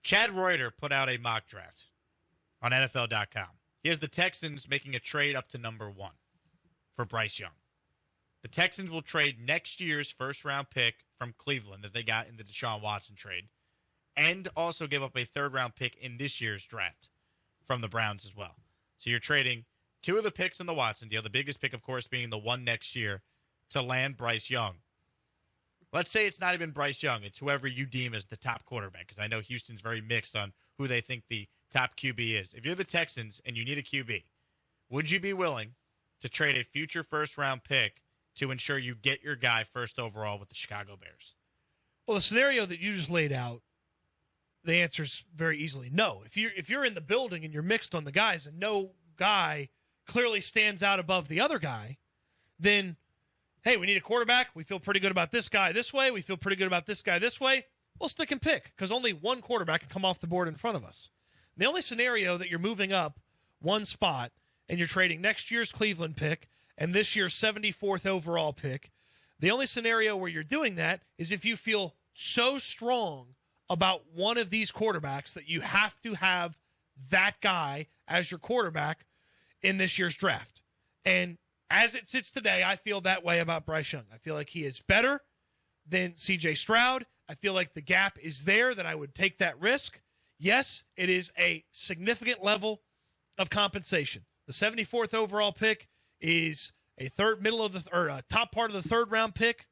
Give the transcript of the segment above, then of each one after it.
Chad Reuter put out a mock draft on NFL.com. He has the Texans making a trade up to number 1 for Bryce Young. The Texans will trade next year's first-round pick from Cleveland that they got in the Deshaun Watson trade and also give up a third-round pick in this year's draft from the Browns as well. So you're trading 2 of the picks in the Watson deal, the biggest pick, of course, being the one next year, to land Bryce Young. Let's say it's not even Bryce Young. It's whoever you deem as the top quarterback, because I know Houston's very mixed on who they think the top QB is. If you're the Texans and you need a QB, would you be willing to trade a future first-round pick to ensure you get your guy first overall with the Chicago Bears? Well, the scenario that you just laid out, the answer is very easily no. If you're in the building and you're mixed on the guys and no guy clearly stands out above the other guy, then, hey, we need a quarterback. We feel pretty good about this guy this way. We feel pretty good about this guy this way. We'll stick and pick because only one quarterback can come off the board in front of us. The only scenario that you're moving up one spot and you're trading next year's Cleveland pick and this year's 74th overall pick, the only scenario where you're doing that is if you feel so strong about one of these quarterbacks that you have to have that guy as your quarterback in this year's draft. And as it sits today, I feel that way about Bryce Young. I feel like he is better than C.J. Stroud. I feel like the gap is there that I would take that risk. Yes, it is a significant level of compensation. The 74th overall pick is a top part of the third round pick,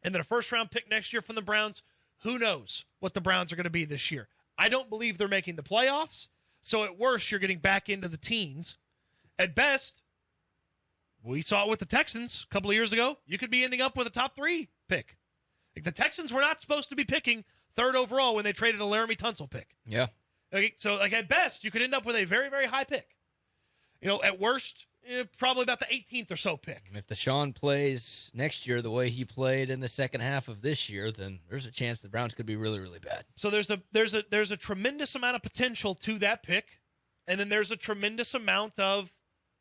and then a first round pick next year from the Browns. Who knows what the Browns are going to be this year? I don't believe they're making the playoffs. So at worst, you're getting back into the teens. At best, we saw it with the Texans a couple of years ago. You could be ending up with a top 3 pick. Like the Texans were not supposed to be picking 3rd overall when they traded a Laramie Tunsil pick. Yeah. Okay, so like at best, you could end up with a very, very high pick. At worst, probably about the 18th or so pick. If Deshaun plays next year the way he played in the second half of this year, then there's a chance the Browns could be really, really bad. So there's a tremendous amount of potential to that pick, and then there's a tremendous amount of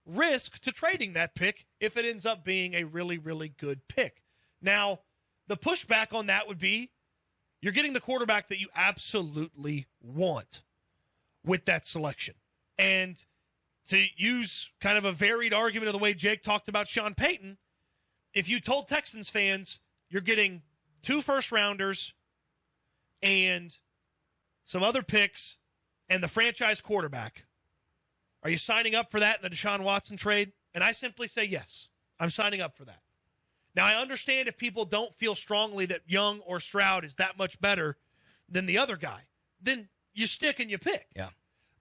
risk to trading that pick if it ends up being a really, really good pick. Now, the pushback on that would be you're getting the quarterback that you absolutely want with that selection. And to use kind of a varied argument of the way Jake talked about Sean Payton, if you told Texans fans you're getting 2 first-rounders and some other picks and the franchise quarterback, are you signing up for that in the Deshaun Watson trade? And I simply say yes. I'm signing up for that. Now, I understand if people don't feel strongly that Young or Stroud is that much better than the other guy, then you stick and you pick. Yeah.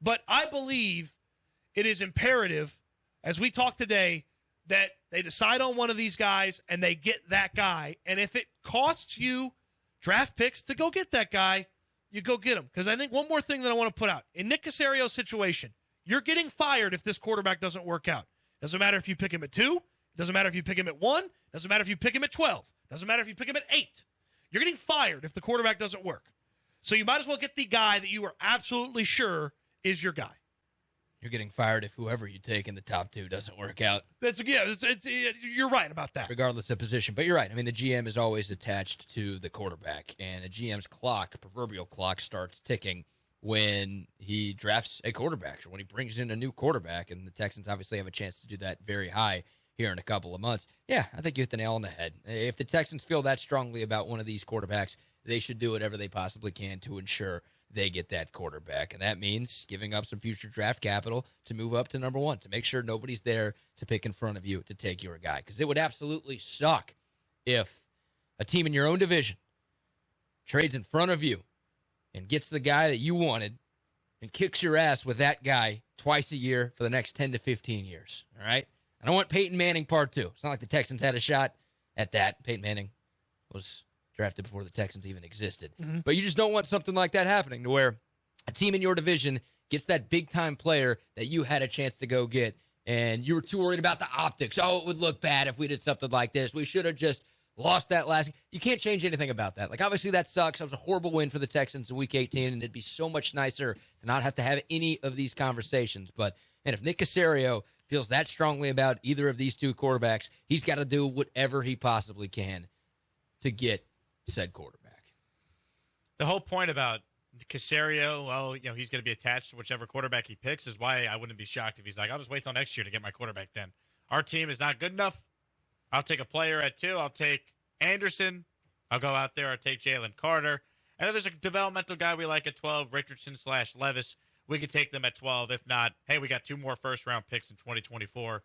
But I believe it is imperative, as we talk today, that they decide on one of these guys and they get that guy. And if it costs you draft picks to go get that guy, you go get him. Because I think one more thing that I want to put out. In Nick Caserio's situation, you're getting fired if this quarterback doesn't work out. Doesn't matter if you pick him at 2. Doesn't matter if you pick him at 1. Doesn't matter if you pick him at 12. Doesn't matter if you pick him at 8. You're getting fired if the quarterback doesn't work. So you might as well get the guy that you are absolutely sure is your guy. You're getting fired if whoever you take in the top 2 doesn't work out. You're right about that. Regardless of position. But you're right. I mean, the GM is always attached to the quarterback, and a GM's proverbial clock, starts ticking when he drafts a quarterback or when he brings in a new quarterback, and the Texans obviously have a chance to do that very high here in a couple of months. Yeah, I think you hit the nail on the head. If the Texans feel that strongly about one of these quarterbacks, they should do whatever they possibly can to ensure they get that quarterback. And that means giving up some future draft capital to move up to number 1, to make sure nobody's there to pick in front of you to take your guy. Because it would absolutely suck if a team in your own division trades in front of you and gets the guy that you wanted and kicks your ass with that guy twice a year for the next 10 to 15 years. All right? I don't want Peyton Manning part 2. It's not like the Texans had a shot at that. Peyton Manning was drafted before the Texans even existed. Mm-hmm. But you just don't want something like that happening, to where a team in your division gets that big-time player that you had a chance to go get, and you were too worried about the optics. Oh, it would look bad if we did something like this. We should have just lost that last. You can't change anything about that. Like, obviously, that sucks. That was a horrible win for the Texans in Week 18, and it'd be so much nicer to not have to have any of these conversations. And if Nick Caserio feels that strongly about either of these 2 quarterbacks, he's got to do whatever he possibly can to get said quarterback. The whole point about Caserio, well, he's going to be attached to whichever quarterback he picks, is why I wouldn't be shocked if he's like, I'll just wait till next year to get my quarterback then. Our team is not good enough. I'll take a player at 2. I'll take Anderson. I'll go out there. I'll take Jalen Carter. And if there's a developmental guy we like at 12, Richardson/Levis, we could take them at 12. If not, hey, we got 2 more first-round picks in 2024.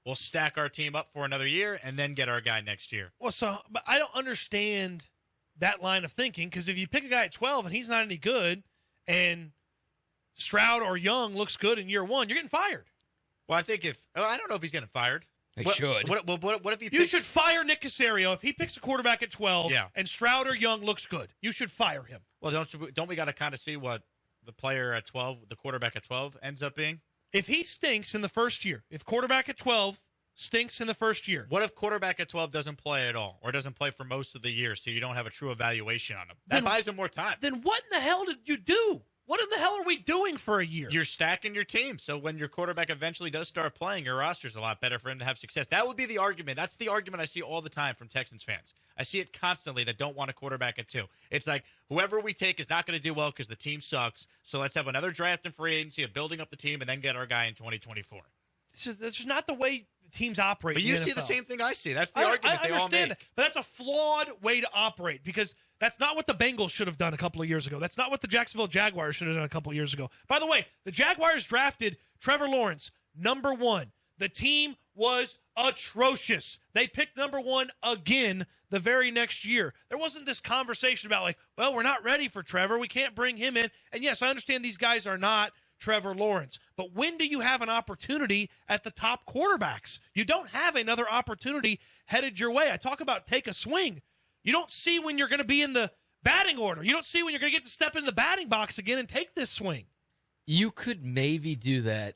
We'll stack our team up for another year and then get our guy next year. Well, but I don't understand that line of thinking, because if you pick a guy at 12 and he's not any good and Stroud or Young looks good in year 1, you're getting fired. Well, I think I don't know if he's getting fired. They should. What if You should fire Nick Caserio if he picks a quarterback at 12 Yeah. and Stroud or Young looks good. You should fire him. Well, don't we got to kind of see what the player at 12, the quarterback at 12 ends up being? If he stinks in the first year, if quarterback at 12 stinks in the first year. What if quarterback at 12 doesn't play at all or doesn't play for most of the year, so you don't have a true evaluation on him? That buys him more time. Then what in the hell did you do? What in the hell are we doing for a year? You're stacking your team, so when your quarterback eventually does start playing, your roster's a lot better for him to have success. That would be the argument. That's the argument I see all the time from Texans fans. I see it constantly that don't want a quarterback at 2. It's like, whoever we take is not going to do well because the team sucks, so let's have another draft and free agency of building up the team and then get our guy in 2024. That's just not the way teams operate. But in you the see the NFL. same thing I see. That's the argument they all understand make. that, but that's a flawed way to operate, because that's not what the Bengals should have done a couple of years ago. That's not what the Jacksonville Jaguars should have done a couple of years ago. By the way, the Jaguars drafted Trevor Lawrence, number 1. The team was atrocious. They picked number 1 again the very next year. There wasn't this conversation about like, well, we're not ready for Trevor. We can't bring him in. And yes, I understand these guys are not Trevor Lawrence. But when do you have an opportunity at the top quarterbacks? You don't have another opportunity headed your way. I talk about take a swing. You don't see when you're going to be in the batting order. You don't see when you're going to get to step in the batting box again and take this swing. You could maybe do that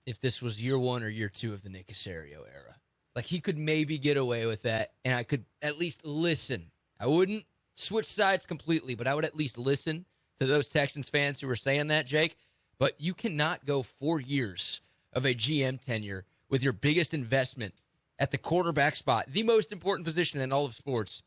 if this was year 1 or year 2 of the Nick Caserio era. Like, he could maybe get away with that, and I could at least listen. I wouldn't switch sides completely, but I would at least listen to those Texans fans who were saying that, Jake. But you cannot go 4 years of a GM tenure with your biggest investment at the quarterback spot, the most important position in all of sports,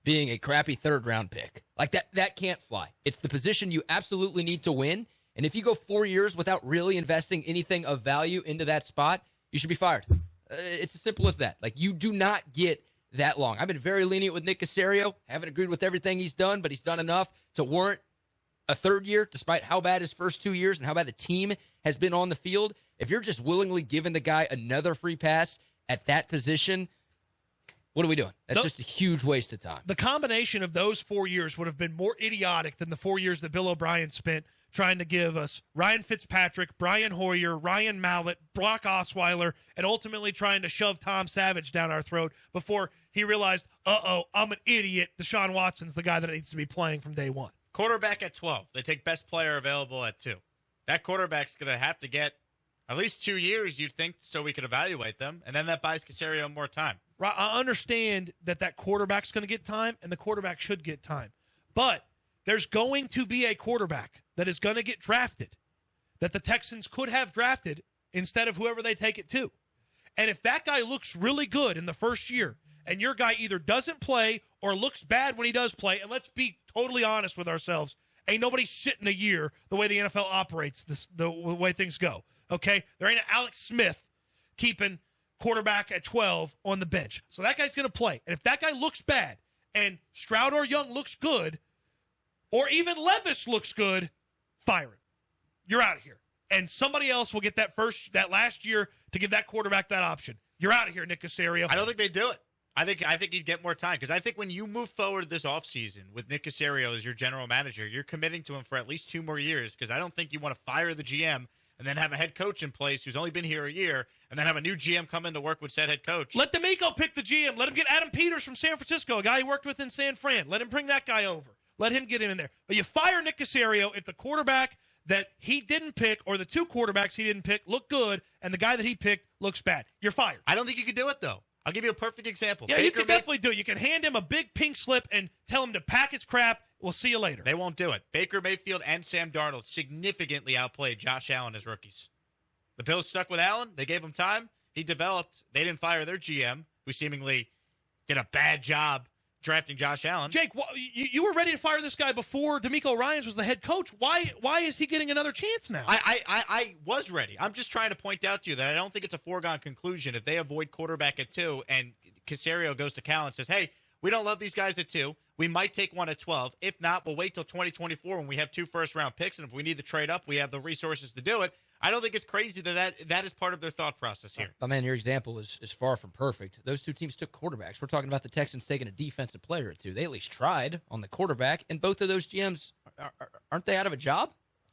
being a crappy 3rd-round pick. Like, that can't fly. It's the position you absolutely need to win, and if you go 4 years without really investing anything of value into that spot, you should be fired. It's as simple as that. Like, you do not get that long. I've been very lenient with Nick Caserio. Haven't agreed with everything he's done, but he's done enough to warrant a 3rd year, despite how bad his first 2 years and how bad the team has been on the field. If you're just willingly giving the guy another free pass at that position, what are we doing? That's just a huge waste of time. The combination of those 4 years would have been more idiotic than the 4 years that Bill O'Brien spent trying to give us Ryan Fitzpatrick, Brian Hoyer, Ryan Mallett, Brock Osweiler, and ultimately trying to shove Tom Savage down our throat before he realized, I'm an idiot. Deshaun Watson's the guy that needs to be playing from day 1. Quarterback at 12. They take best player available at 2. That quarterback's going to have to get at least 2 years, you'd think, so we could evaluate them, and then that buys Caserio more time. I understand that quarterback's going to get time, and the quarterback should get time. But there's going to be a quarterback that is going to get drafted that the Texans could have drafted instead of whoever they take it to. And if that guy looks really good in the first year, and your guy either doesn't play or looks bad when he does play, and let's be totally honest with ourselves, ain't nobody sitting a year the way the NFL operates, the way things go. Okay? There ain't an Alex Smith keeping quarterback at 12 on the bench. So that guy's going to play. And if that guy looks bad and Stroud or Young looks good, or even Levis looks good, fire him. You're out of here. And somebody else will get that last year to give that quarterback that option. You're out of here, Nick Caserio. I don't think they do it. I think he'd get more time, because I think when you move forward this offseason with Nick Caserio as your general manager, you're committing to him for at least 2 more years, because I don't think you want to fire the GM and then have a head coach in place who's only been here a year and then have a new GM come in to work with said head coach. Let D'Amico pick the GM. Let him get Adam Peters from San Francisco, a guy he worked with in San Fran. Let him bring that guy over. Let him get him in there. But you fire Nick Caserio if the quarterback that he didn't pick or the 2 quarterbacks he didn't pick look good and the guy that he picked looks bad. You're fired. I don't think you could do it, though. I'll give you a perfect example. Yeah, you can definitely do it. You can hand him a big pink slip and tell him to pack his crap. We'll see you later. They won't do it. Baker Mayfield and Sam Darnold significantly outplayed Josh Allen as rookies. The Bills stuck with Allen. They gave him time. He developed. They didn't fire their GM, who seemingly did a bad job drafting Josh Allen. Jake, you were ready to fire this guy before DeMeco Ryans was the head coach. Why is he getting another chance now? I was ready. I'm just trying to point out to you that I don't think it's a foregone conclusion if they avoid quarterback at 2 and Caserio goes to Cal and says, hey, we don't love these guys at 2. We might take one at 12. If not, we'll wait till 2024 when we have 2 first-round picks, and if we need to trade up, we have the resources to do it. I don't think it's crazy that is part of their thought process here. But, man, your example is far from perfect. Those 2 teams took quarterbacks. We're talking about the Texans taking a defensive player or 2. They at least tried on the quarterback, and both of those GMs, aren't they out of a job?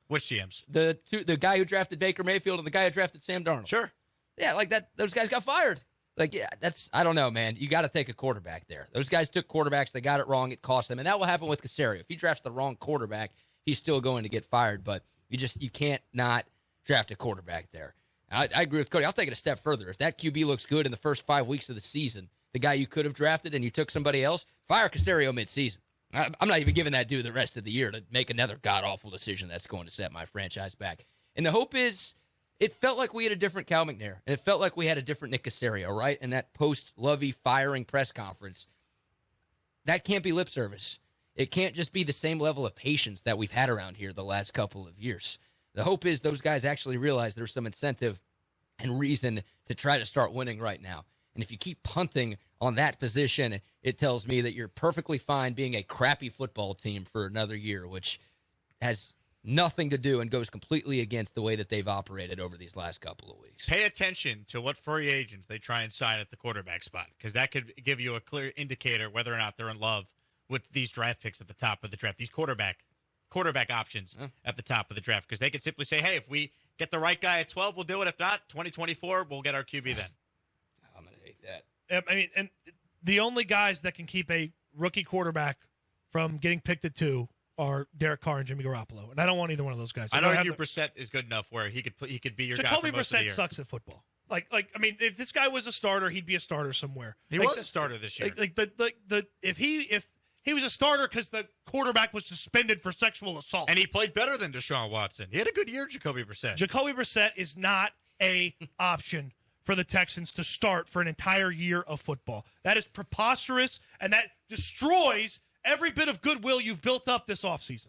Which GMs? The guy who drafted Baker Mayfield and the guy who drafted Sam Darnold. Sure. Yeah, like that. Those guys got fired. Like, yeah, I don't know, man. You got to take a quarterback there. Those guys took quarterbacks. They got it wrong. It cost them. And that will happen with Caserio. If he drafts the wrong quarterback, he's still going to get fired. But you can't not draft a quarterback there. I agree with Cody. I'll take it a step further. If that QB looks good in the first 5 weeks of the season, the guy you could have drafted and you took somebody else, fire Caserio midseason. I'm not even giving that dude the rest of the year to make another god-awful decision that's going to set my franchise back. And the hope is, it felt like we had a different Cal McNair, and it felt like we had a different Nick Caserio, right? In that post-Lovey firing press conference. That can't be lip service. It can't just be the same level of patience that we've had around here the last couple of years. The hope is those guys actually realize there's some incentive and reason to try to start winning right now. And if you keep punting on that position, it tells me that you're perfectly fine being a crappy football team for another year, which has nothing to do and goes completely against the way that they've operated over these last couple of weeks. Pay attention to what free agents they try and sign at the quarterback spot, because that could give you a clear indicator whether or not they're in love with these draft picks at the top of the draft, these quarterback options at the top of the draft, because they could simply say, hey, if we get the right guy at 12, we'll do it. If not, 2024, we'll get our QB then. I'm going to hate that. I mean, and the only guys that can keep a rookie quarterback from getting picked at 2 are Derek Carr and Jimmy Garoppolo, and I don't want either one of those guys. I don't think Brissett is good enough where he could be your guy for most of the year. Brissett sucks at football. Like I mean, if this guy was a starter, he'd be a starter somewhere. He was a starter this year. If he was a starter because the quarterback was suspended for sexual assault, and he played better than Deshaun Watson. He had a good year, Jacoby Brissett. Jacoby Brissett is not a option for the Texans to start for an entire year of football. That is preposterous, and that destroys every bit of goodwill you've built up this offseason.